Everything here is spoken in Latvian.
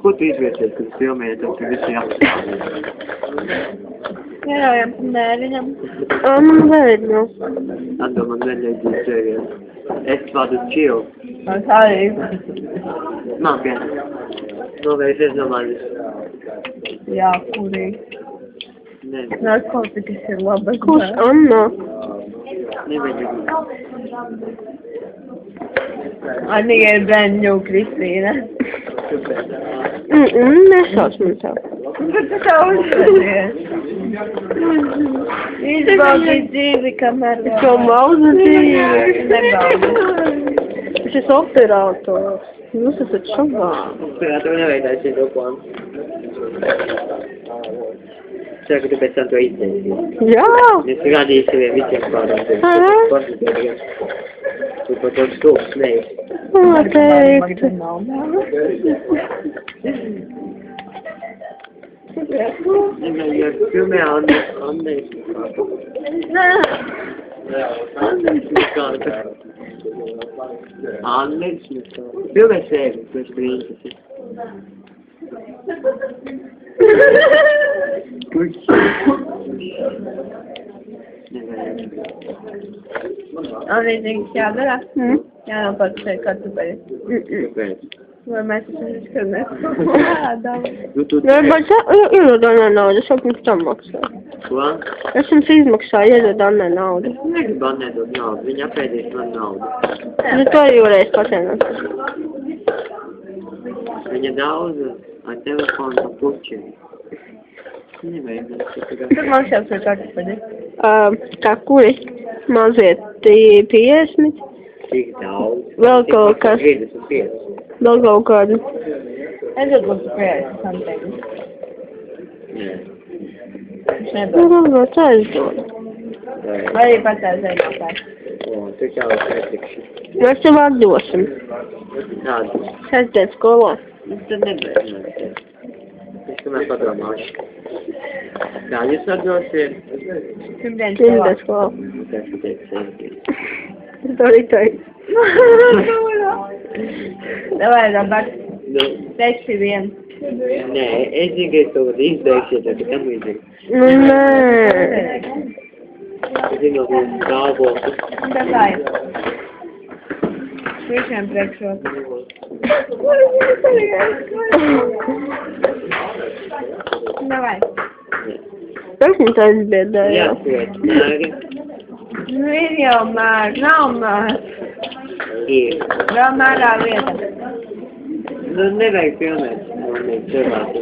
Ko tu izvērties, kad filmēji, tad tu visi jāpastāv? Nerojam mēriņam. Man vajag nav. Atdo man neļaidīs ķēries. Es vadu čilu. Man arī. Man pien. Novērsies no manis. Jā, kurī. Nē, Narkotikas ir labas. Kurš Anna? nevajag. Anija ir Benju Kristīna. Nesauc man tā. Bet tu tā uzvedies. Izbaudi dzīvi, kamēr vēl. Šo mauzu dzīvi. Nebaudi. Šis operators. Jūs esat šovā. Operātori nevajadzēs to plānu. Ceru, ka tu pēc tam to izdarīsi. Jā. Es rādīju saviem visiem pārām. Tu par to stūks neesi. Noteikti. Ja filmē Anne. Anne smikāta. Anne smikāta. Filmē sevi, tu esi princesi. Anija, zini, kas jādara? Jā, nav pats šeit kartupeļi. Kāpēc? Vai mēs esam izskanēs? Jā, daudz. Varbūt iedod Annai naudu, es jau pirms tam maksāju. Ko? Es jums izmaksāju, iedod Annai naudu. Negribu Annē dot naudu, viņa apēdīs man naudu. Nu, to arī varēs patēnāt. Viņa daudz ar telefonu pa puķiem. Nevajag. Tur man šeit ir kartupeļi. Tā kuri? Mazie 50. Tik daudz. Vēl kaut kas. 35. Vēl kaut kādu. Es atbūtu pieejas samtēļu. Nē. Viņš Nu, nebar. varbūt tā aizdod. Vai arī patās aizmākās. O, tu jau netikši. Mēs tev atdosim. Tādu. Sestdien skolā. Es tad nebeidzu. Es tomēr padomāšu. Kā jūs atdosiet? Pirmdien Pirmdien skolā. Tas ir teikt sēdīt. Es to arī teicu. Davai, Robert. Nu, 6-1. nē, es zinu, ka es to izbeigsiet, tad tam līdzīgi. Nu, nē. Es zinu, ka jūs galvotu. Davai. Visiem priekšrot. Davai. Es viņu tā izbiedēju. Jā, prot, mēri. Nu, ir jau mēr, nav mēr. Ir. Vēl mērā vieta. Nu, nevajag filmēt. Man ir cilvēki.